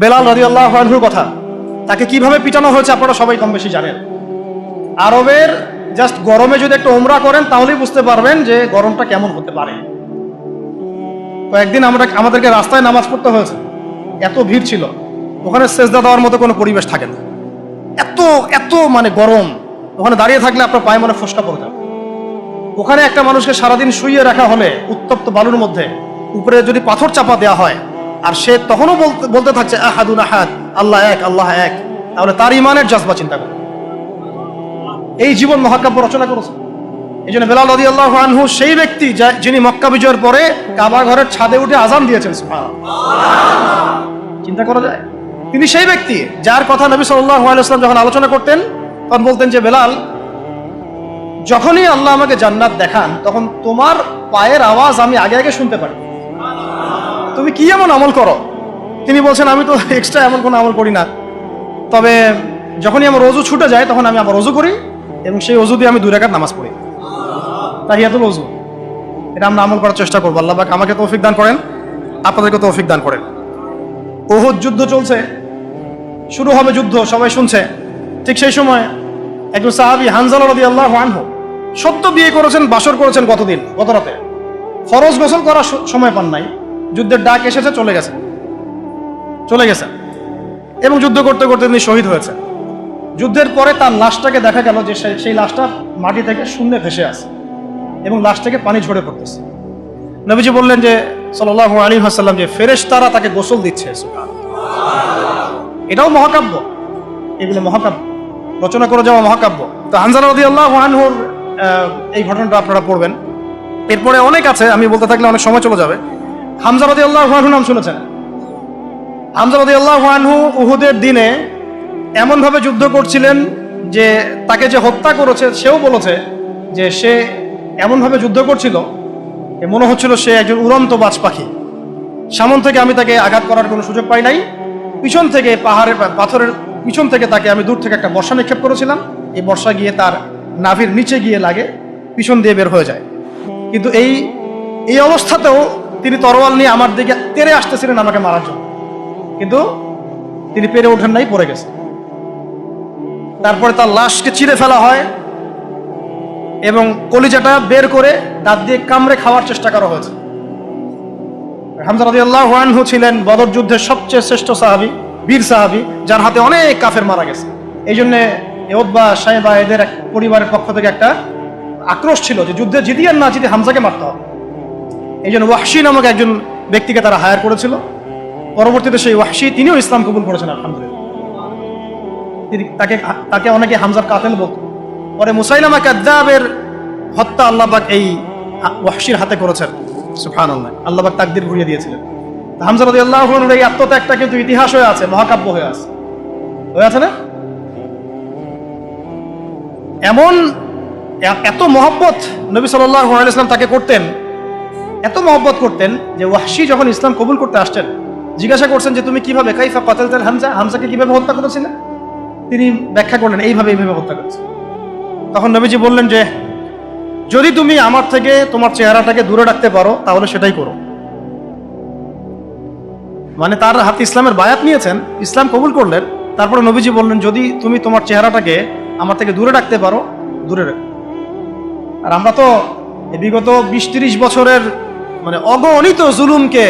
বেলাল রাদিয়াল্লাহু আনহুর কথা, তাকে কিভাবে পিটানো হয়েছে আপনারা সবাই কম বেশি জানেন। আরবের জাস্ট গরমে যদি একটু ওমরা করেন তাহলেই বুঝতে পারবেন যে গরমটা কেমন হতে পারে। কয়েকদিন আমাদেরকে রাস্তায় নামাজ পড়তে হয়েছে, এত ভিড় ছিল, ওখানে সেজদা দেওয়ার মতো কোনো পরিবেশ থাকে না, এত এত মানে গরম। ওখানে দাঁড়িয়ে থাকলে আপনার পায়ে মনে ফসকা পড়ে যাবে। ওখানে একটা মানুষকে সারাদিন শুইয়ে রাখা হলে উত্তপ্ত বালুর মধ্যে, উপরে যদি পাথর চাপা দেওয়া হয়, আর সে তখনও বলতে থাকছে আহাদুন আহাদ, আল্লাহ এক, আল্লাহ এক, তাহলে তার ইমানের জজবা চিন্তা করুন। এই জীবন মহাকাব্য রচনা করেছে। এই জন্য বেলাল রাদিয়াল্লাহু আনহু সেই ব্যক্তি যিনি মক্কা বিজয়ের পরে কাবা ঘরের ছাদে উঠে আজান দিয়েছেন। চিন্তা করা যায়, তিনি সেই ব্যক্তি যার কথা নবী সাল্লাল্লাহু আলাইহি ওয়াসাল্লাম যখন আলোচনা করতেন তখন বলতেন যে বেলাল, যখনই আল্লাহ আমাকে জান্নাত দেখান তখন তোমার পায়ের আওয়াজ আমি আগে আগে শুনতে পারি। তুমি কি এমন আমল করো? তিনি বলছেন, আমি তো এক্সট্রা এমন কোনো আমল করি না, তবে যখনই আমার ওযু ছুটে যায় তখন আমি আবার ওযু করি এবং সেই ওযু দিয়ে আমি 2 রাকাত নামাজ পড়ি, তাহিয়াতুল ওযু। এটা আমরা আমল করার চেষ্টা করবো। আল্লাহ পাক আমাকে তৌফিক দান করেন, আপনাদেরকে তৌফিক দান করেন। উহুদ যুদ্ধ চলছে, শুরু হবে যুদ্ধ, সবাই শুনছে। ঠিক সেই সময় একজন সাহাবী হানজালা রাদিয়াল্লাহু আনহু সদ্য বিয়ে করেছেন, বাসর করেছেন গত রাতে, ফরজ গোসল করার সময় পান নাই, যুদ্ধের ডাক এসেছে, চলে গেছে এবং যুদ্ধ করতে করতে তিনি শহীদ হয়েছে। যুদ্ধের পরে তার লাশটাকে দেখা গেল যে সেই লাশটা মাটি থেকে শূন্যে ভেসে আছে এবং লাশ থেকে পানি ঝরে পড়তেছে। নবীজি বললেন যে সাল্লাল্লাহু আলাইহি ওয়াসাল্লাম যে ফেরেশতারা তাকে গোসল দিচ্ছে। এটাও মহাকাব্য, এগুলো মহাকাব্য, রচনা করে যাওয়া মহাকাব্য। তো হানজালা রাদিয়াল্লাহু আনহুর এই ঘটনাটা আপনারা পড়বেন। এরপরে অনেক আছে, আমি বলতে থাকলে অনেক সময় চলে যাবে। হামজা রাদিয়াল্লাহু আনহু নাম শুনেছেন? হামজা রাদিয়াল্লাহু আনহু উহুদের দিনে এমনভাবে যুদ্ধ করছিলেন যে তাকে যে হত্যা করেছে সেও বলেছে যে সে এমনভাবে যুদ্ধ করছিল মনে হচ্ছিল সে একজন উড়ন্ত বাজ পাখি। সামন থেকে আমি তাকে আঘাত করার কোনো সুযোগ পাই নাই, পিছন থেকে পাথরের পিছন থেকে তাকে আমি দূর থেকে একটা বর্ষা নিক্ষেপ করেছিলাম, এই বর্ষা গিয়ে তার নাভির নিচে গিয়ে লাগে, পিছন দিয়ে বের হয়ে যায়। কিন্তু এই অবস্থাতেও তিনি তরোয়াল নিয়ে আমার দিকে তেড়ে আসতেছিলেন আমাকে মারার জন্য, কিন্তু তিনি পেরে ওঠেন নাই, পড়ে গেছে। তারপরে তার লাশকে চিরে ফেলা হয় এবং কলিজাটা বের করে দাঁত দিয়ে কামড়ে খাওয়ার চেষ্টা করা হয়েছে। হামজা রাদিয়াল্লাহু আনহু ছিলেন বদর যুদ্ধের সবচেয়ে শ্রেষ্ঠ সাহাবী, বীর সাহাবী, যার হাতে অনেক কাফের মারা গেছে। এই জন্য উতবা, শাইবা এদের এক পরিবারের পক্ষ থেকে একটা আক্রোশ ছিল যে যুদ্ধে জিতে আর না জিতে হামজাকে মারতে হবে। এই জন্য ওয়াহশী নামক একজন ব্যক্তিকে তারা হায়ার করেছিল। পরবর্তীতে সেই ওয়াহশী তিনিও ইসলাম কবুল করেছেন আলহামদুলিল্লাহ। তাকে অনেকে হামজার কাতেল বলত। পরে মুসাইলামা কাযযাবের হত্যা আল্লাহ পাক এই ওয়াহশীর হাতে করেছেন। সুবহানাল্লাহ, আল্লাহ পাক তাকদীর ঘুরিয়ে দিয়েছিলেন। হামজা রাদিয়াল্লাহু আনহুর এই আত্মত্যাগটা কিন্তু ইতিহাস হয়ে আছে, মহাকাব্য হয়ে আছে না? এমন এত মহব্বত নবী সাল্লাল্লাহু আলাইহি ওয়াসাল্লাম তাকে করতেন, এত মহব্বত করতেন যে ওয়াহশী যখন ইসলাম কবুল করতে আসছেন জিজ্ঞাসা করছেন যে তুমি কিভাবে কাইফা কাতালতাল হামজা, হামজাকে কিভাবে হত্যা করেছিলে? তিনি ব্যাখ্যা করলেন এইভাবে হত্যা করেছে। তখন নবীজি বললেন যে যদি তুমি আমার থেকে তোমার চেহারাটাকে দূরে রাখতে পারো তাহলে সেটাই করো। মানে তার হাতে ইসলামের বায়াত নিয়েছেন, ইসলাম কবুল করলেন, তারপরে নবীজি বললেন যদি তুমি তোমার চেহারাটাকে আমার থেকে দূরে রাখতে পারো, দূরে রাখো। আর আমরা তো বিগত 20-30 বছরের মানে অগণিত জুলুমকে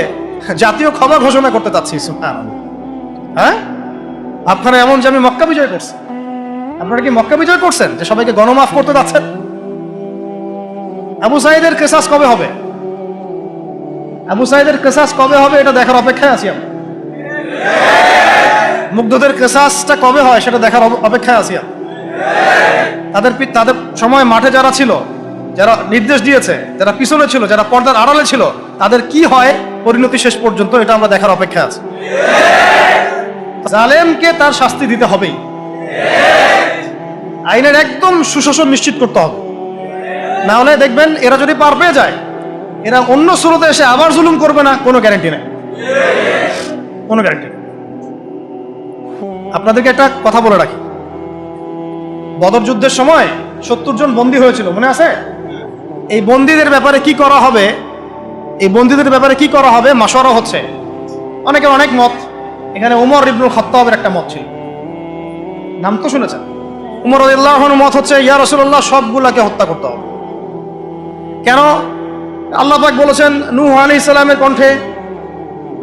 জাতীয় ক্ষমা ঘোষণা করতে চাচ্ছি। হ্যাঁ, আপনারা এমন যে আমি মক্কা বিজয় করছি। আপনারা কি মক্কা বিজয় করছেন যে সবাইকে গণমাফ করতে যাচ্ছেন? আবু সাঈদের কিসাস কবে হবে? আবু সাঈদের কিসাস কবে হবে এটা দেখার অপেক্ষায় আছি আমরা। মুগ্ধদের কিসাসটা কবে হয় সেটা দেখার অপেক্ষায় আছি আমরা। তাদের সময় মাঠে যারা ছিল, যারা নির্দেশ দিয়েছে, যারা পিছনে ছিল, যারা পর্দার আড়ালে ছিল, তাদের কি হয় পরিণতি শেষ পর্যন্ত এটা আমরা দেখার অপেক্ষায় আছি। জালেমকে তার শাস্তি দিতে হবেই, আইনের একদম সুশাসন নিশ্চিত করতে হবে। না হলে দেখবেন এরা যদি পার পেয়ে যায়, এরা অন্য স্রোতে এসে আবার জুলুম করবে না, কোনো গ্যারান্টি নেই, কোনো গ্যারান্টি নেই। আপনাদেরকে একটা কথা বলে রাখি, বদর যুদ্ধের সময় 70 জন বন্দী হয়েছিল, মনে আছে? এই বন্দীদের ব্যাপারে কি করা হবে, মাশওয়ারা হচ্ছে, অনেকের অনেক মত। এখানে উমর ইবনুল খাত্তাবের একটা মত ছিল, নাম তো শুনেছেন। উমর রাদিয়াল্লাহু আনহু মত হচ্ছে, ইয়া রাসূলুল্লাহ, সবগুলাকে হত্যা করতে হবে। কেন? আল্লাহ পাক বলেছেন নূহ আলাইহিস সালামের কণ্ঠে,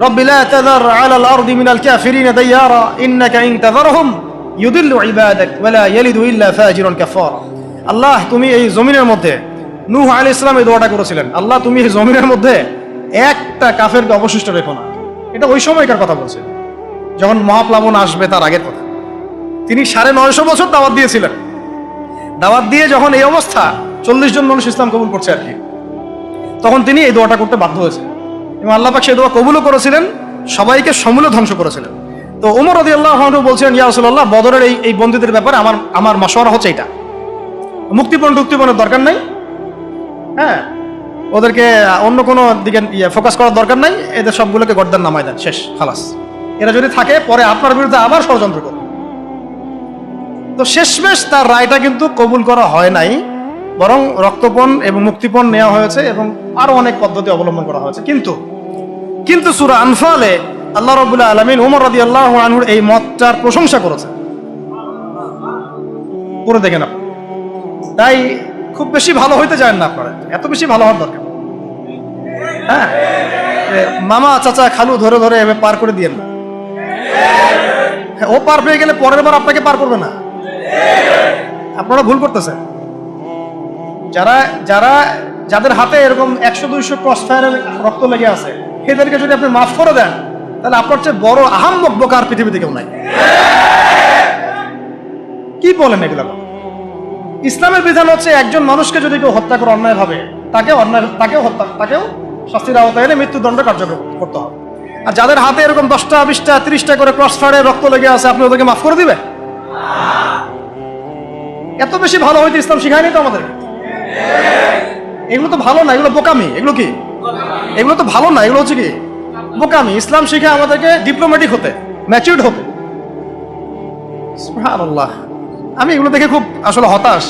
রব্বি লা তাযার আলাল আরদি মিনাল কাফিরিনা দাইয়ারা ইন্নাকা ইন তাযারহুম ইউদিল্লু ইবাদাক ওয়া লা ইয়ালিদু ইল্লা ফাজিরুন কাফারা। আল্লাহ, তুমি এই জমিনের মধ্যে, নূহ আলাইহিস সালাম এই দোয়াটা করেছিলেন, আল্লাহ তুমি এই জমিনের মধ্যে একটা কাফেরকে অবশিষ্ট রেখো না। এটা ওই সময়কার কথা বলছে, যখন মহাপ্লাবন আসবে তার আগের কথা। তিনি 950 বছর দাওয়াত দিয়েছিলেন। দাওয়াত দিয়ে যখন এই অবস্থা, 40 জন মানুষ ইসলাম কবুল করছে আর কি, তখন তিনি এই দোয়াটা করতে বাধ্য হয়েছে এবং আল্লাহ পাক সেই দোয়া কবুলও করেছিলেন, সবাইকে সমূলে ধ্বংস করেছিলেন। তো ওমর রাদিয়াল্লাহু আনহু বলছিলেন, ইয়া রাসূলুল্লাহ, বদরের এই বন্দীদের ব্যাপারে আমার মাশওয়ারা হচ্ছে এটা, মুক্তিপণের দরকার নাই। হ্যাঁ, ওদেরকে অন্য কোনো দিকে ফোকাস করার দরকার নাই, এদের সবগুলোকে গর্দান নামায় দেন, শেষ, খালাস। এরা যদি থাকে পরে আপনার বিরুদ্ধে আবার ষড়যন্ত্র করবে। তো শেষমেশ তার রায়টা কিন্তু কবুল করা হয় নাই, বরং রক্তপণ এবং মুক্তিপণ নেওয়া হয়েছে এবং আরো অনেক পদ্ধতি অবলম্বন করা হয়েছে। কিন্তু সূরা আনফালে আল্লাহ রাব্বুল আলামিন ওমর রাদিয়াল্লাহু আনহুর এই মতটার প্রশংসা করেছেন, পড়ে দেখেন আপনি। তাই খুব বেশি ভালো হইতে চান না আপনারা, এত বেশি ভালো হওয়ার দরকার। হ্যাঁ, মামা চাচা খালু ধরে ধরে এভাবে পার করে দিয়েন না। ও পার পেয়ে গেলে পরের বার আপনাকে পার করবে না। আপনারা ভুল করতেছেন। যাদের হাতে এরকম 100-200 ক্রস ফায়ারের রক্ত লেগে আছে, এদেরকে যদি আপনি মাফ করে দেন, তাহলে আপনার চেয়ে বড় আহাম্মক বোকা আর পৃথিবীতে কেউ নাই। কি বলেন এগুলো? ইসলামের বিধান হচ্ছে একজন মানুষকে যদি কেউ হত্যা করে অন্যায় ভাবে, তাকেও শাস্তির আওতায় এনে মৃত্যুদণ্ড কার্যকর করতে হবে। আর যাদের হাতে এরকম 10টা 20টা 30টা করে ক্রস ফায়ারের রক্ত লেগে আছে, আপনি ওদেরকে মাফ করে দিবেন? এত বেশি ভালো হইতে ইসলাম শিখায়নি তো আমাদের। এগুলো তো ভালো না, এগুলো বোকামি। এগুলো তো ভালো না, এগুলো হচ্ছে কি বোকামি। ইসলাম শিখায় আমাদেরকে ডিপ্লোম্যাটিক হতে, ম্যাচিউরড হতে। সুবহানাল্লাহ, আমি এগুলো দেখে খুব আসলে হতাশ,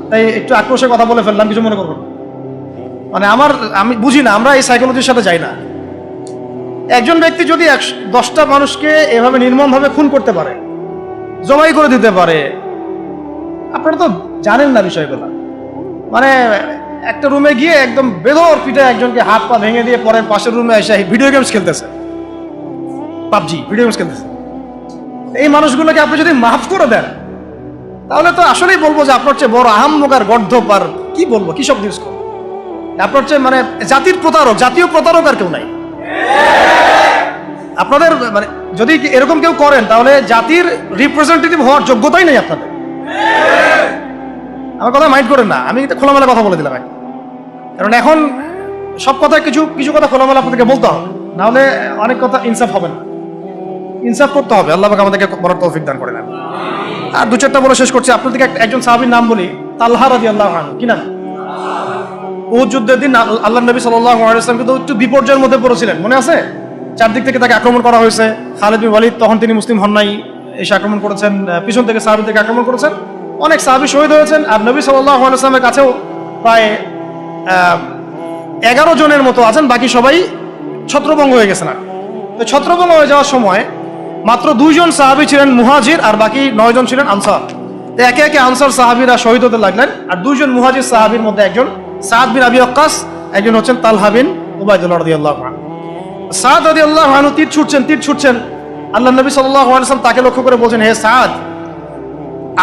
তাই একটু আক্রোশের কথা বলে ফেললাম, কিছু মনে করবেন। মানে আমি বুঝি না, আমরা এই সাইকোলজির সাথে যাই না। একজন ব্যক্তি যদি 10টা মানুষকে এভাবে নির্মমভাবে খুন করতে পারে, জবাই করে দিতে পারে, আপনারা তো জানেন না বিষয়গুলো। মানে একটা রুমে গিয়ে একদম বেদর পিঠে একজনকে হাত পা ভেঙে দিয়ে পরে পাশের রুমে এসে ভিডিও গেমস খেলতেছে, পাবজি ভিডিও গেমস খেলতেছে। এই মানুষগুলোকে আপনি যদি মাফ করে দেন, তাহলে তো আসলেই বলবো যে আপনার চেয়ে বড় আহাম্মক আর গর্ধপ আর কি বলবো, কি শব্দ ইউজ করবো, আপনার চেয়ে মানে জাতীয় প্রতারক আর কেউ নাই। আপনাদের মানে যদি এরকম কেউ করেন, তাহলে জাতির রিপ্রেজেন্টেটিভ হওয়ার যোগ্যতাই নেই আপনাদের। আমার কথা মাইন্ড করেন না, আমি খোলামেলা কথা বলে দিলাম। কারণ এখন সব কথা কিছু কথা খোলামেলা আপনাদেরকে বলতে হবে, না হলে অনেক কথা ইনসাফ হবে না। ইনসাফ করতে হবে, আল্লাহ পাক আমাদেরকে বড় তৌফিক দান করেন। আর 2-4টা বলে শেষ করছি। আপনাদেরকে একজন সাহাবীর নাম বলি, তালহা রাদিয়াল্লাহু আনহু। কি নাম? উহুদ যুদ্ধের দিন আল্লাহর নবী সাল্লাল্লাহু আলাইহি ওয়াসাল্লাম কিন্তু একটু বিপর্যয়ের মধ্যে পড়েছিলেন, মনে আছে? চারদিক থেকে তাকে আক্রমণ করা হয়েছে। খালিদ বিন ওয়ালিদ তখন তিনি মুসলিম হন নাই, এসে আক্রমণ করেছেন, পিছন থেকে সাহাবীদেরকে আক্রমণ করেছেন, অনেক সাহাবী শহীদ হয়েছেন। আর নবী সাল্লাল্লাহু আলাইহি ওয়াসাল্লামের কাছেও প্রায় 11 জনের মতো আছেন, বাকি সবাই ছত্রভঙ্গ হয়ে গেছেন। তো ছত্রভঙ্গ হয়ে যাওয়ার সময় মাত্র 2 জন সাহাবী ছিলেন মুহাজির, আর বাকি 9 জন ছিলেন আনসার। তো একে একে আনসার সাহাবীরা শহীদ হতে লাগলেন। আর 2 জন মুহাজির সাহাবীর মধ্যে একজন সাদ বিন আবি ওয়াক্কাস, একজন হচ্ছেন তালহা বিন উবাইদুল্লাহ রাদিয়াল্লাহু আনহু। সাদ রাদিয়াল্লাহু আনহু তীর ছুটছেন। আল্লাহর নবী সাল্লাল্লাহু আলাইহি ওয়াসাল্লাম তাকে লক্ষ্য করে বলছেন, হে সাদ,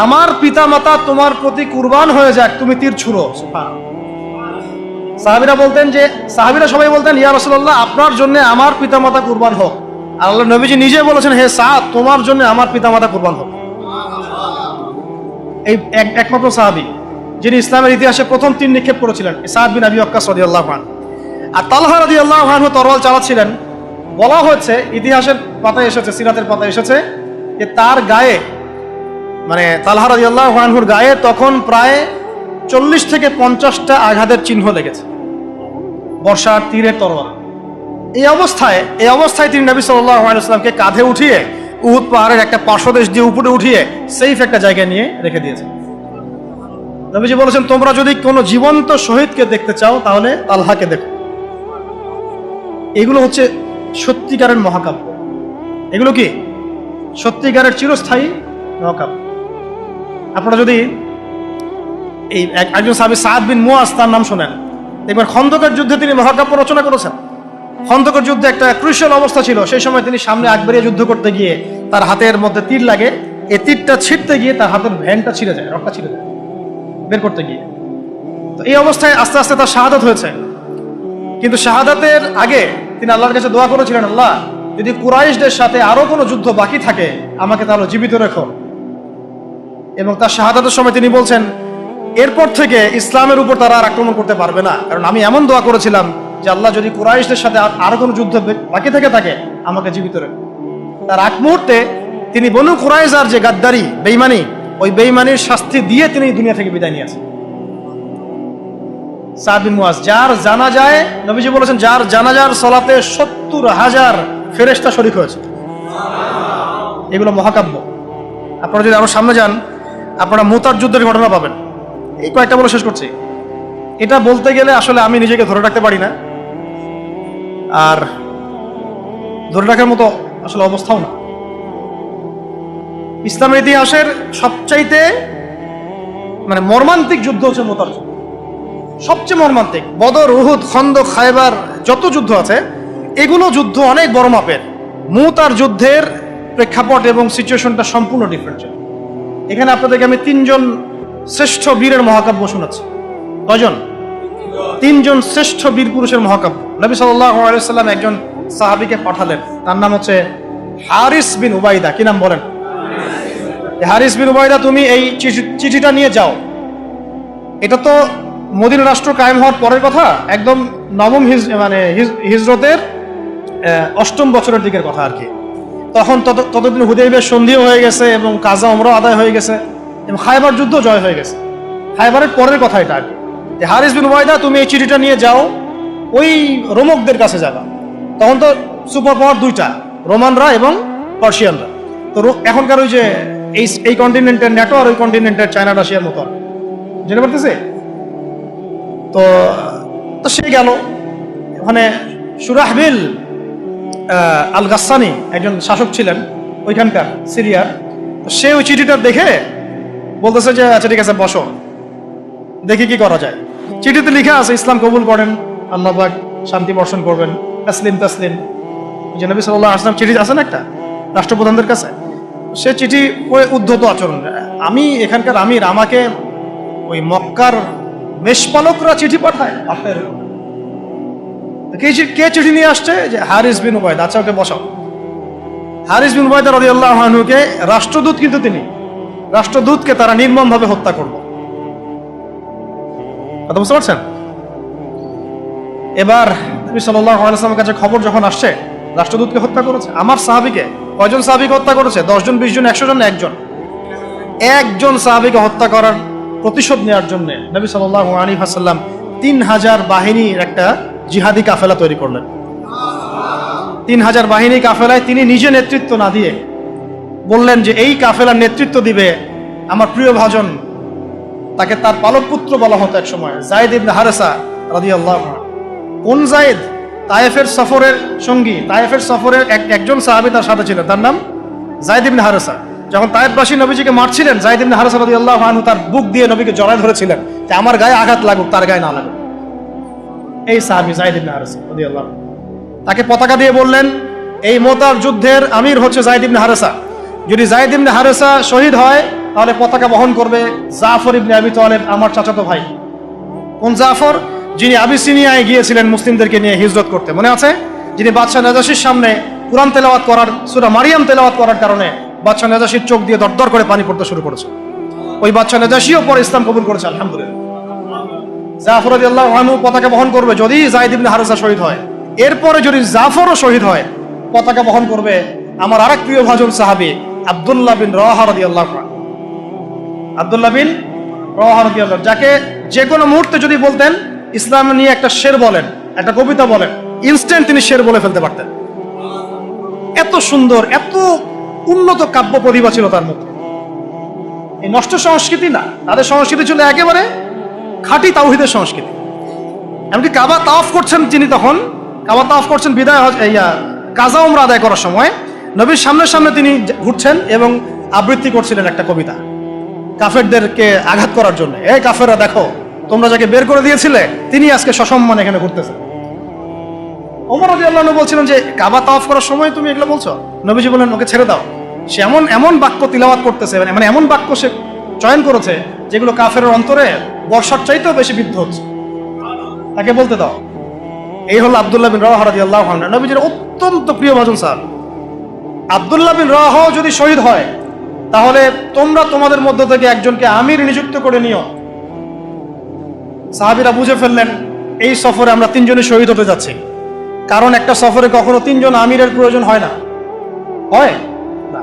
আমার পিতামাতা তোমার প্রতি কুরবান হয়ে যাক, তুমি তীর ছুঁড়ো। সুবহানাল্লাহ। সাহাবীরা সবাই বলতেন, ইয়া রাসূলুল্লাহ, আপনার জন্য আমার পিতামাতা কুরবান হোক। আর আল্লাহ নবীজি নিজে বলেছেন, হে সাদ, তোমার জন্য আমার পিতামাতা কুরবান হোক। এই একমাত্র সাহাবী যিনি ইসলামের ইতিহাসে প্রথম তীর নিক্ষেপ করেছিলেন, সাদ বিন আবি ওয়াক্কাস রাদিয়াল্লাহু আনহু। আর তালহা রাদিয়াল্লাহু আনহু তরোয়াল চালাচ্ছিলেন। বলা হচ্ছে, ইতিহাসের পাতায় এসেছে, সিরাতের পাতায় এসেছে যে তার গায়ে, মানে তালহা রাদিয়াল্লাহু আনহুর গায়ে তখন প্রায় 40 থেকে 50টা আঘাতের চিহ্ন লেগেছে, বর্ষার তীরের তরোয়াল। এই অবস্থায় তিনি নবী সাল্লাল্লাহু আলাইহি ওয়াসাল্লামকে কাঁধে উঠিয়ে উহুদ পাহাড়ের একটা পার্শ্বদেশ দিয়ে উপরে উঠিয়ে সেফ একটা জায়গায় নিয়ে রেখে দিয়েছেন। নবীজি বলেছেন, তোমরা যদি কোনো জীবন্ত শহীদকে দেখতে চাও, তাহলে তালহাকে দেখো। এগুলো হচ্ছে সত্যিকারের মহাকাব্য। এগুলো কি সত্যিকারের চিরস্থায়ী মহাকাব্য। আপনারা যদি এই একজন সাহাবী সাদ বিন মুয়াজ তার নাম শোনেন, দেখবেন খন্দকের যুদ্ধে তিনি মহাকাব্য রচনা করেছেন। খন্দকের যুদ্ধে একটা ক্রুশিয়াল অবস্থা ছিল, সেই সময় তিনি সামনে আগ বাড়িয়ে যুদ্ধ করতে গিয়ে তার হাতের মধ্যে তীর লাগে, এই তীরটা ছিঁড়তে গিয়ে তার হাতের ভ্যানটা ছিঁড়ে যায়, রক্তটা ছিঁড়ে যায় বের করতে গিয়ে। তো এই অবস্থায় আস্তে আস্তে তার শাহাদাত হয়েছে। কিন্তু শাহাদাতের আগে তিনি আল্লাহর কাছে দোয়া করেছিলেন, আল্লাহ যদি কুরাইশদের সাথে আরো কোনো যুদ্ধ বাকি থাকে আমাকে তাহলে জীবিত রেখো। এবং তার শাহাদাতের সময় তিনি বলছেন, এরপর থেকে ইসলামের উপর তারা আর আক্রমণ করতে পারবে না, কারণ আমি এমন দোয়া করেছিলাম যে আল্লাহ যদি কুরাইশদের সাথে আরো কোনো যুদ্ধ বাকি থেকে থাকে আমাকে জীবিত রেখো। তার আগ মুহূর্তে তিনি বনু কুরাইজার যে গাদ্দারি বেঈমানি, ওই বেঈমানির শাস্তি দিয়ে তিনি দুনিয়া থেকে বিদায় নিয়েছেন। সাদ বিন মুয়াজ, যার জানাজায় নবীজি বলেছেন যার জানাজার সালাতে 70,000 ফেরেশতা শরীক হয়েছে। এগুলো মহাকাব্য। আপনারা যদি আরো সামনে যান আপনারা মুতার যুদ্ধের ঘটনা পাবেন। এই কয়েকটা বলে শেষ করছি। এটা বলতে গেলে আসলে আমি নিজেকে ধরে রাখতে পারি না, আর ধরে রাখার মতো আসলে অবস্থাও না। ইসলামের ইতিহাসের সবচাইতে মর্মান্তিক যুদ্ধ হচ্ছে মুতার যুদ্ধ, সবচেয়ে মর্মান্তিক। বদর, উহুদ, খন্দক, খায়বার যত যুদ্ধ আছে এগুলো যুদ্ধ অনেক বড় মাপের। মুতার যুদ্ধের প্রেক্ষাপট এবং সিচুয়েশনটা সম্পূর্ণ ডিফারেন্ট। এখানে আপনাদেরকে আমি 3 জন শ্রেষ্ঠ বীরের মহাকাব্য শোনাচ্ছি। কয়জন? 3 জন শ্রেষ্ঠ বীর পুরুষের মহাকাব্য। নবী সাল্লাল্লাহু আলাইহি ওয়াসাল্লাম একজন সাহাবীকে পাঠালেন, তার নাম হচ্ছে হারিস বিন উবাইদা। কি নাম বলেন? হারিস বিন উবাইদা, তুমি এই চিঠিটা নিয়ে যাও। এটা তো মদিনা রাষ্ট্র কায়েম হওয়ার পরের কথা, একদম নবম হিজরতের 8ম বছরের দিকের কথা আর কি। তখন ততদিন হুদাইবিয়ার সন্ধিও হয়ে গেছে এবং কাজা ওমরা আদায় হয়ে গেছে এবং খায়বার যুদ্ধ জয় হয়ে গেছে। খায়বারের পরের কথা এটা আর কি। হারিস বিন উবাইদা, তুমি এই চিঠিটা নিয়ে যাও, ওই রোমকদের কাছে যাবা। তখন তো সুপার পাওয়ার 2টা, রোমানরা এবং পার্সিয়ানরা। তো এখনকার ওই যে এই কন্টিনেন্টের ন্যাটো আর ওই কন্টিনেন্টের চায়না রাশিয়ার মতো জেনে পারতেছে। তো সে গেল ওখানে। সুরাহবিল আল গাসসানি একজন শাসক ছিলেন ওইখানকার সিরিয়ার। সে ওই চিঠিটা দেখে বলতেছে যে আচ্ছা ঠিক আছে বসো, দেখি কি করা যায়। চিঠিতে লেখা আছে ইসলাম কবুল করেন, আল্লাহ পাক শান্তি বর্ষণ করবেন, তাসলিম তাসলিম। যে নবী সাল্লাল্লাহু আলাইহি ওয়াসাল্লাম চিঠি আছে না একটা রাষ্ট্রপ্রধানদের কাছে, সে চিঠি পড়ে উদ্ধত আচরণ। আমি এখানকার আমির, আমাকে ওই মক্কার মেষপালকরা চিঠি পাঠায় আপনার? কে চিঠি নিয়ে আসছে? যে হারিস বিন উবাইদা। আচ্ছা ওকে বসাও। হারিস বিন উবাইদা রাদিয়াল্লাহু আনহুকে রাষ্ট্রদূত, কিন্তু তিনি রাষ্ট্রদূতকে তারা নির্মমভাবে হত্যা করল। কথা বুঝতে পারছেন? এবার নবী সাল্লাল্লাহু আলাইহি ওয়াসাল্লামের কাছে খবর যখন আসছে রাষ্ট্রদূতকে হত্যা করেছে। আমার সাহাবীকে, কয়জন সাহাবীকে হত্যা করেছে? 10 জন, 20 জন, 100 জন? একজন সাহাবীকে হত্যা করার প্রতিশোধ নেওয়ার জন্য নবী সাল্লাল্লাহু আলাইহি ওয়াসাল্লাম 3000 বাহিনীর একটা জিহাদি কাফেলা তৈরি করলেন। 3000 বাহিনী কাফেলায় তিনি নিজে নেতৃত্ব না দিয়ে বললেন যে এই কাফেলার নেতৃত্ব দিবে আমার প্রিয় ভাজন, তাকে তার পালক পুত্র বলা হতো এক সময়, যায়েদ ইবনে হারেসা রাদিয়াল্লাহু আনহু। কোন যায়েদ? তায়েফের সফরের সঙ্গী, তায়েফের সফরের একজন সাহাবী তার সাথে ছিলেন, তার নাম যায়েদ ইবনে হারেসা। যখন তায়েফবাসী নবীজিকে মারছিলেন, যায়েদ ইবনে হারেসা রাদিয়াল্লাহু আনহু তার বুক দিয়ে নবীকে জড়ায় ধরেছিলেন যে আমার গায়ে আঘাত লাগুক, তার গায়ে না লাগুক। এই সাহাবী যায়েদ ইবনে হারেসা রাদিয়াল্লাহু আনহু তাকে পতাকা দিয়ে বললেন, এই মুতার যুদ্ধের আমির হচ্ছে যায়েদ ইবনে হারেসা। যদি যায়েদ ইবনে হারেসা শহীদ হয় তাহলে পতাকা বহন করবে জাফর ইবনে আবি তালেব, আমার চাচাতো ভাই। কোন জাফর? যিনি আবিসিনিয়ায় গিয়েছিলেন মুসলিমদেরকে নিয়ে হিজরত করতে, মনে আছে? যিনি বাদশাহ নাজাশির সামনে কুরআন তেলাওয়াত করার, সূরা মারিয়াম তেলাওয়াত করার কারণে বাদশাহ নাজাশির চোখ দিয়ে দরদর করে পানি পড়তে শুরু করেছে। ওই বাদশাহ নাজাশিও পরে ইসলাম কবুল করেছে, আলহামদুলিল্লাহ। জাফর রাদিয়াল্লাহু আনহু পতাকা বহন করবে যদি যায়েদ ইবনে হারেসা শহীদ হয়। এরপরে যদি জাফরও শহীদ হয়, পতাকা বহন করবে আমার আরেক প্রিয় ভাজন সাহাবী আব্দুল্লাহ বিন রাওয়াহা রাদিয়াল্লাহু আনহু। আব্দুল্লাহ বিন রাওয়াহা রাদিয়াল্লাহু, যাকে যে কোনো মুহূর্তে যদি বলতেন ইসলাম নিয়ে একটা শের বলেন, একটা কবিতা বলেন, ইনস্ট্যান্ট তিনি শের বলে ফেলতে পারতেন। এত সুন্দর, এত উন্নত কাব্য প্রতিভা ছিল তার মধ্যে। এই নষ্ট সংস্কৃতি না, তাদের সংস্কৃতি ছিল একেবারে খাঁটি তাওহীদের সংস্কৃতি। এমনকি কাবা তাওয়াফ করছেন তিনি, তখন কাবা তাওয়াফ করছেন বিদায় কাজা উমরা আদায় করার সময় নবীর সামনে সামনে তিনি ঘুরছেন এবং আবৃত্তি করছিলেন একটা কবিতা কাফেরদেরকে আঘাত করার জন্য। এই কাফেররা দেখো, তোমরা যাকে বের করে দিয়েছিলে তিনি আজকে সসম্মানে এখানে ঘুরতেছেন। ওমর রাদিয়াল্লাহু আনহু বলছিলেন যে কাবা তাওয়াফ করার সময় তুমি এগুলো বলছো? নবীজি বললেন ওকে ছেড়ে দাও, সে এমন এমন বাক্য তিলাওয়াত করতেছে, মানে এমন বাক্য সে চয়ন করেছে যেগুলো কাফেরের অন্তরে বর্ষার চাইতেও বেশি বিদ্ধ হচ্ছে, তাকে বলতে দাও। এই হলো আব্দুল্লাহ বিন রাওয়াহা রাদিয়াল্লাহু আনহু, নবীজির অত্যন্ত প্রিয় ভাজন স্যার। আব্দুল্লাহ বিন রাওয়াহা যদি শহীদ হয় তাহলে তোমরা তোমাদের মধ্য থেকে একজনকে আমির নিযুক্ত করে নিও। সাহাবীরা বুঝে ফেললেন এই সফরে আমরা তিনজনই শহীদ হতে যাচ্ছি, কারণ একটা সফরে কখনো তিনজন আমিরের প্রয়োজন হয় না, হয় না।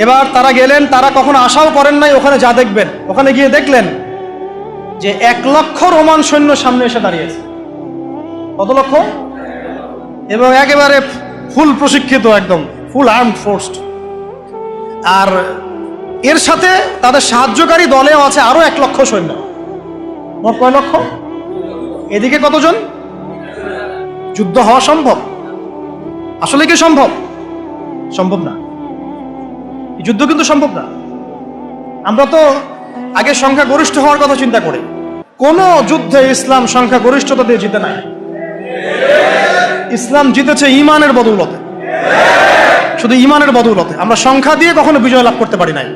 এবার তারা গেলেন, তারা কখনো আশাও করেন নাই ওখানে যা দেখবেন। ওখানে গিয়ে দেখলেন যে 1,00,000 রোমান সৈন্য সামনে এসে দাঁড়িয়েছে। কত লক্ষ? এবং একেবারে ফুল প্রশিক্ষিত, একদম ফুল আর্মড ফোর্সড। আর এর সাথে তাদের সাহায্যকারী দলেও আছে আরো 1,00,000 সৈন্য। মোট কয় লক্ষ? এদিকে কতজন? যুদ্ধ হওয়া সম্ভব? আসলে কি সম্ভব? সম্ভব না। যুদ্ধ কিন্তু সম্ভব না। আমরা তো আগে সংখ্যা গরিষ্ঠ হওয়ার কথা চিন্তা করি। কোন যুদ্ধে ইসলাম সংখ্যা গরিষ্ঠতা দিয়ে জিতে নাই। ইসলাম জিতেছে ইমানের বদৌলতে, শুধু ইমানের বদৌলতে। আমরা সংখ্যা দিয়ে কখনো বিজয় লাভ করতে পারি নাই।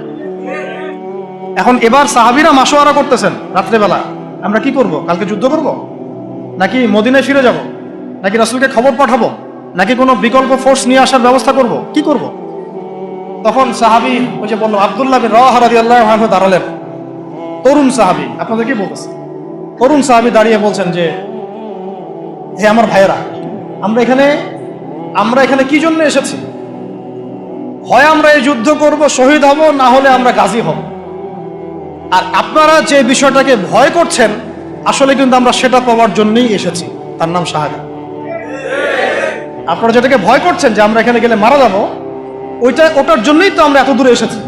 এখন এবার সাহাবীরা মাশওয়ারা করতেছেন রাত্রেবেলা, আমরা কি করব? কালকে যুদ্ধ করব, নাকি মদিনায় ফিরে যাব, নাকি রাসূলকে খবর পাঠাবো, নাকি কোনো বিকল্প ফোর্স নিয়ে আসার ব্যবস্থা করব, কি করব? তখন সাহাবী ওই যে বললো আব্দুল্লাহ বিন রাওয়াহা রাদিয়াল্লাহু আনহু দাঁড়ালেন। তরুণ সাহাবী, আপনাদের কি বলতেছে? তরুণ সাহাবী দাঁড়িয়ে বলছেন যে হে আমার ভাইয়েরা, আমরা এখানে কি জন্য এসেছি? হয় আমরা এই যুদ্ধ করব, শহীদ হব, না হলে আমরা গাজী হব। আর আপনারা যে বিষয়টাকে ভয় করছেন আসলে কিন্তু আমরা সেটা পাওয়ার জন্যই এসেছি, তার নাম শাহাদাত। আপনারা যেটাকে ভয় করছেন যে আমরা এখানে গেলে মারা যাবো, ওটার জন্যই তো আমরা এত দূরে এসেছি।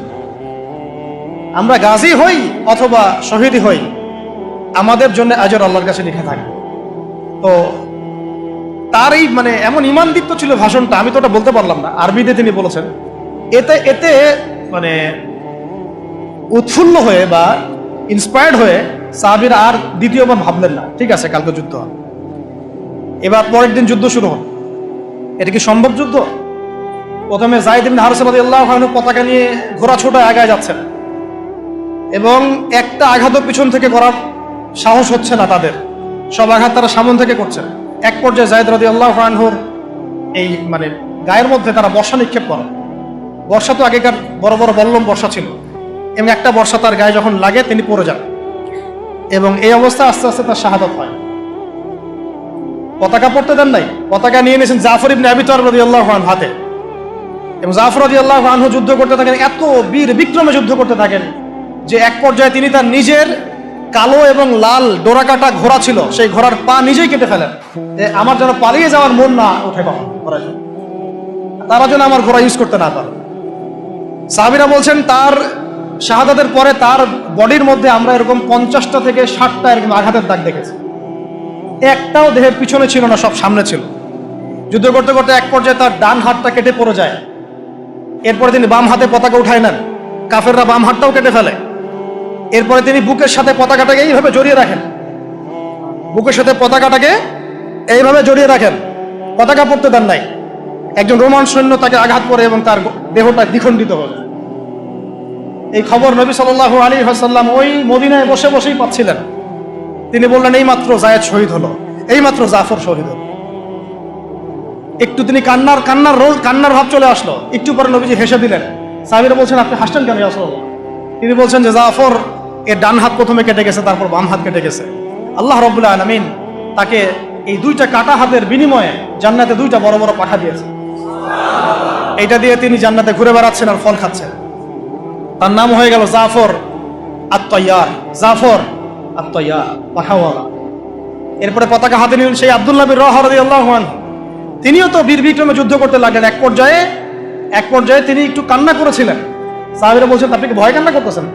আমরা গাজী হই অথবা শহীদই হই, আমাদের জন্য আজর আল্লাহর কাছে লিখে থাকে। তো তার এই মানে এমন ঈমানদীপ্ত ছিল ভাষণটা, আমি তো ওটা বলতে পারলাম না, আরবিতে তিনি বলেছেন। এতে মানে উৎফুল্ল হয়ে বা ইন্সপায়ার্ড হয়ে সাহাবীরা আর দ্বিতীয়বার ভাবলেন না, ঠিক আছে কালকে যুদ্ধ হবে। এবার পরের দিন যুদ্ধ শুরু হল। এটা কি সম্ভব যুদ্ধ? প্রথমে যায়েদ ইবনে হারেসা রাদিয়াল্লাহু আনহু পতাকা নিয়ে ঘোড়া ছোটায় আগায় যাচ্ছেন, এবং একটা আঘাতও পিছন থেকে করার সাহস হচ্ছে না তাদের, সব আঘাত তারা সামন থেকে করছেন। এক পর্যায়ে যায়েদ রাদিয়াল্লাহু আনহুর এই মানে গায়ের মধ্যে তারা বর্ষা নিক্ষেপ করে। বর্ষা তো আগেকার বড় বড় বল্লম বর্ষা ছিল, এবং একটা বর্ষা তার গায়ে যখন লাগে তিনি পড়ে যান, এবং এই অবস্থা আস্তে আস্তে তার শাহাদাত হয়। পতাকা পড়তে দেন নাই, পতাকা নিয়ে নিয়েছেন জাফর ইবনে আবি তালিব রাদিয়াল্লাহু আনহু হাতে, এবং জাফর রাদিয়াল্লাহু আনহু যুদ্ধ করতে থাকেন, এত বীর বিক্রমে যুদ্ধ করতে থাকেন যে এক পর্যায়ে তিনি তার নিজের কালো এবং লাল ডোরাকাটা ঘোড়া ছিল, সেই ঘোড়ার পা নিজেই কেটে ফেলেন, যে আমার যেন পালিয়ে যাওয়ার মন না ওঠে, তারা যেন আমার ঘোড়া ইউজ করতে না পারে। সাহাবীরা বলছেন তার শাহাদাতের পরে তার বডির মধ্যে আমরা এরকম 50টা থেকে 60টা এরকম আঘাতের দাগ দেখেছি। একটাও দেহের পিছনে ছিল না, সব সামনে ছিল। যুদ্ধ করতে করতে এক পর্যায়ে তার ডান হাতটা কেটে পড়ে যায়। এরপরে তিনি বাম হাতে পতাকা উঠায় নেন, কাফেররা বাম হাতটাও কেটে ফেলে। এরপরে তিনি বুকের সাথে পতাকাটাকে এইভাবে জড়িয়ে রাখেন, বুকের সাথে পতাকাটাকে এইভাবে জড়িয়ে রাখেন, পতাকা পড়তে দেন নাই। একজন রোমান সৈন্য তাকে আঘাত করে এবং তার দেহটা দ্বিখণ্ডিত হল। এই খবর নবী সাল্লাল্লাহু আলাইহি ওয়াসাল্লাম ওই মদিনায় বসে বসেই পাচ্ছিলেন। তিনি বললেন এইমাত্র যায়েদ শহীদ হলো, এইমাত্র জাফর শহীদ হলো। একটু তিনি কান্নার ভাব চলে আসলো। একটু পরে নবীজি হেসে দিলেন। সাহাবীরা বলছেন আপনি হাসছেন কেন ইয়া রাসূলুল্লাহ? তিনি বলছেন যে জাফর এর ডান হাত প্রথমে কেটে গেছে, তারপর বাম হাত কেটে গেছে। আল্লাহ রাব্বুল আলামিন তাকে এই দুইটা কাটা হাতের বিনিময়ে জান্নাতে দুইটা বড় বড় পাখা দিয়েছে। এইটা দিয়ে তিনি জান্নাতে ঘুরে বেড়াচ্ছেন আর ফল খাচ্ছেন। তার নাম হয়ে গেল জাফর আত-তাইয়ার, জাফর আত-তাইয়ার, পাখাওয়ালা। এরপরে পতাকা হাতে নিলেন সেই আব্দুল্লাহ বিন রাওয়াহা রাদিয়াল্লাহু আনহু। তিনিও তো বীর বিক্রমে যুদ্ধ করতে লাগলেন। এক পর্যায়ে তিনি একটু কান্না করেছিলেন। সাহাবীরা বলছেন আপনি কি ভয় কান্না করতেছেন?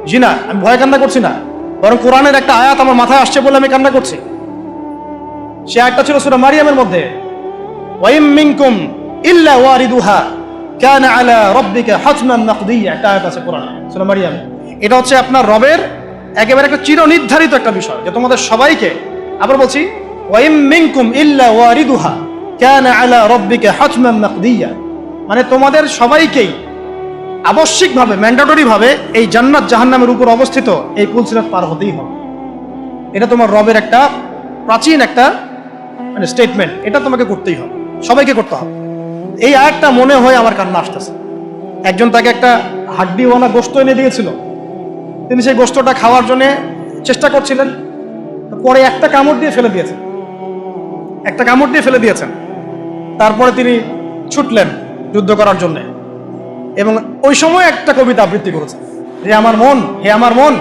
জি না, আমি ভয় কান্না করছি না, বরং কোরআনের একটা আয়াত আমার মাথায় আসছে বলে আমি কান্না করছি। সে আয়াতটা ছিল সূরা মারিয়ামের মধ্যে, ওয়াইম মিনকুম ইল্লা ওয়ারিদুহা কানা আলা রাব্বিকা হাতমান মাকদিয়া, একটা আয়াত আছে কোরআনে সূরা মারইয়াম। এটা হচ্ছে আপনার রবের একেবারে একটা চিরনির্ধারিত একটা বিষয়, যে তোমাদের সবাইকে, আবার বলছি, ওয়া ইম মিনকুম ইল্লা ওয়ারিদুহা কানা আলা রাব্বিকা হাতমান মাকদিয়া, মানে তোমাদের সবাইকেই আবশ্যিকভাবে, ম্যান্ডেটরি ভাবে এই জান্নাত জাহান্নামের উপর অবস্থিত এই পুলসিরাত পার হতেই হবে। এটা তোমার রবের একটা প্রাচীন একটা মানে স্টেটমেন্ট, এটা তোমাকে করতেই হবে, সবাইকে করতে হবে। এই আয়াতটা মনে হয় আমার কান্না আসতেছে। একজন তাকে একটা হাড্ডিওয়ালা গোশত এনে দিয়েছিল, তিনি সেই গোশতটা খাওয়ার জন্য চেষ্টা করছিলেন, পরে একটা কামড় দিয়ে ফেলে দিয়েছেন, একটা কামড় দিয়ে ফেলে দিয়েছেন। তারপরে তিনি ছুটলেন যুদ্ধ করার জন্য, এবং ওই সময় একটা কবিতা আবৃত্তি করেছেন, হে আমার মন, হে আমার মন,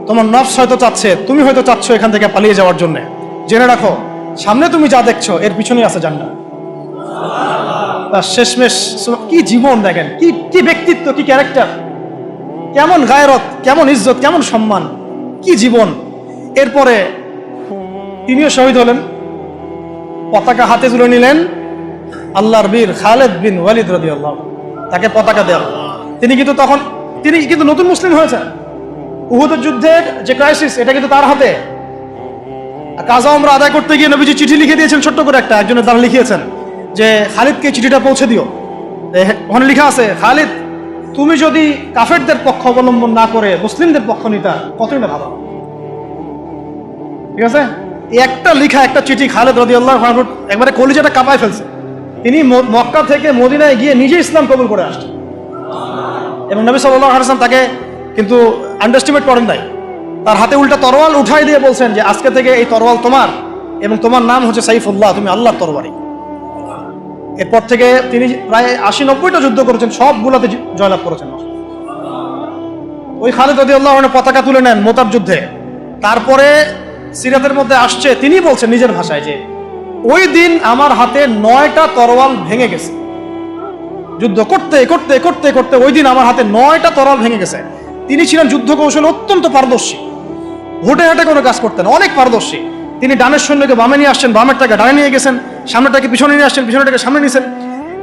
তোমার নফস হয়তো চাচ্ছে, তুমি হয়তো চাচ্ছ এখান থেকে পালিয়ে যাওয়ার জন্য, জেনে রাখো সামনে তুমি যা দেখছো এর পিছনেই আছে জান্নাত। শেষমেশ কি জীবন দেখেন, কি কি ব্যক্তিত্ব, কি ক্যারেক্টার, কেমন গায়রত, কেমন ইজ্জত, কেমন সম্মান, কি জীবন। এরপরে তিনিও শহীদ হলেন, পতাকা হাতে তুলে নিলেন আল্লাহর বীর খালেদ বিন ওয়ালিদ রাদিয়াল্লাহু আনহু, তাকে পতাকা দেওয়া। তিনি কিন্তু নতুন মুসলিম হয়েছেন। উহুদের যুদ্ধের যে ক্রাইসিস, এটা কিন্তু তার হাতে। কাজা উমরা আদায় করতে গিয়ে নবীজি চিঠি লিখে দিয়েছেন, ছোট্ট করে একটা, একজনের দ্বারা লিখিয়েছেন যে খালিদকে চিঠিটা পৌঁছে দিও। ওখানে লেখা আছে, খালিদ তুমি যদি কাফেরদের পক্ষ অবলম্বন না করে মুসলিমদের পক্ষ নিতা কতই না ভালো। ঠিক আছে, এই একটা লিখা একটা চিঠি খালিদ রাদিয়াল্লাহু আনহু একবারে কলিজাটা কাঁপায় ফেলছে। তিনি মক্কা থেকে মদিনায় গিয়ে নিজে ইসলাম কবুল করে আসছেন, এবং নবী সাল্লাল্লাহু আলাইহি ওয়াসাল্লাম তাকে কিন্তু আন্ডারস্টিমেট করেন নাই। তার হাতে উল্টা তরোয়াল উঠাই দিয়ে বলছেন যে আজকে থেকে এই তরোয়াল তোমার, এবং তোমার নাম হচ্ছে সাইফুল্লাহ, তুমি আল্লাহর তরবারি। এরপর থেকে তিনি প্রায় ৮০-৯০টা যুদ্ধ করেছেন, সবগুলোতে জয়লাভ করেছেন। ওই খালিদ রাদিয়াল্লাহু আনহু পতাকা তুলে নেন মুতার যুদ্ধে। তারপরে সিরাতের মধ্যে আসছে, তিনি বলছেন নিজের ভাষায় যে ওই দিন আমার হাতে ৯টা তরোয়াল ভেঙে গেছে। যুদ্ধ করতে করতে করতে করতে ওই দিন আমার হাতে 9টা তরোয়াল ভেঙে গেছে। তিনি ছিলেন যুদ্ধ কৌশলে অত্যন্ত পারদর্শী, হুটে হাটে কোনো কাজ করতেন, অনেক পারদর্শী। তিনি ডানের সৈন্যকে বামে নিয়ে আসছেন, বামেরটাকে ডানে নিয়ে গেছেন, সামনেটাকে পিছনে নিয়ে আসছেন, পিছনেটাকে সামনে নিয়েছেন।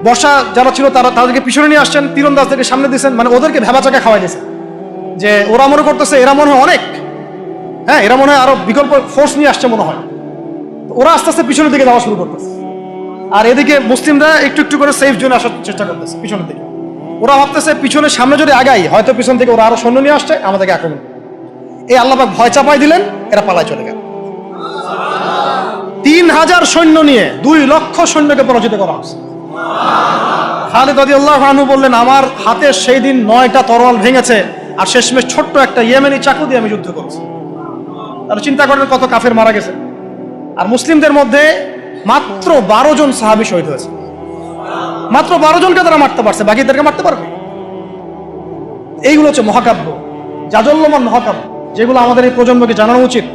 বর্ষা যারা ছিল তাদেরকে পিছনে নিয়ে আসছেন, তীরন্দাজদেরকে সামনে দিয়েছেন, মানে ওদেরকে ভেবাচাকা খাওয়াই দিয়েছেন যে ওরা মনে করতেছে এরা মনে হয় অনেক, হ্যাঁ এরা মনে হয় আরো বিকল্প ফোর্স নিয়ে আসছে মনে হয়। ওরা আস্তে আস্তে পিছনের দিকে যাওয়া শুরু করতেছে, আর এদিকে মুসলিমরা একটু একটু করে সেফ জোনে আসার চেষ্টা করতেছে পিছনের দিকে। ওরা ভাবতেছে পিছনে সামনে যদি আগাই হয়তো পিছন থেকে ওরা আরো সৈন্য নিয়ে আসছে, আমাদেরকে আক্রমণ। এই আল্লাহ পাক ভয় চাপাই দিলেন, এরা পালায় চলে গেল। ৩,০০০ সৈন্য নিয়ে ২ লক্ষ সৈন্যকে পরাজিত করা হচ্ছে। খালিদ রাদিয়াল্লাহু আনহু বললেন আমার হাতে সেই দিন ৯টা তরোয়াল ভেঙেছে, আর শেষমেশ ছোট্ট একটা ইয়েমেনি চাকু দিয়ে আমি যুদ্ধ করেছি। তাহলে চিন্তা করেন কত কাফের মারা গেছে। আর মুসলিমদের মধ্যে মাত্র ১২ জন সাহাবী শহীদ হয়েছে। মাত্র ১২ জনকে তারা মারতে পারছে, বাকিদেরকে মারতে পারবে? এইগুলো হচ্ছে মহাকাব্য, জাজল্যমান মহাকাব্য, যেগুলো আমাদের এই প্রজন্মকে জানানো উচিত।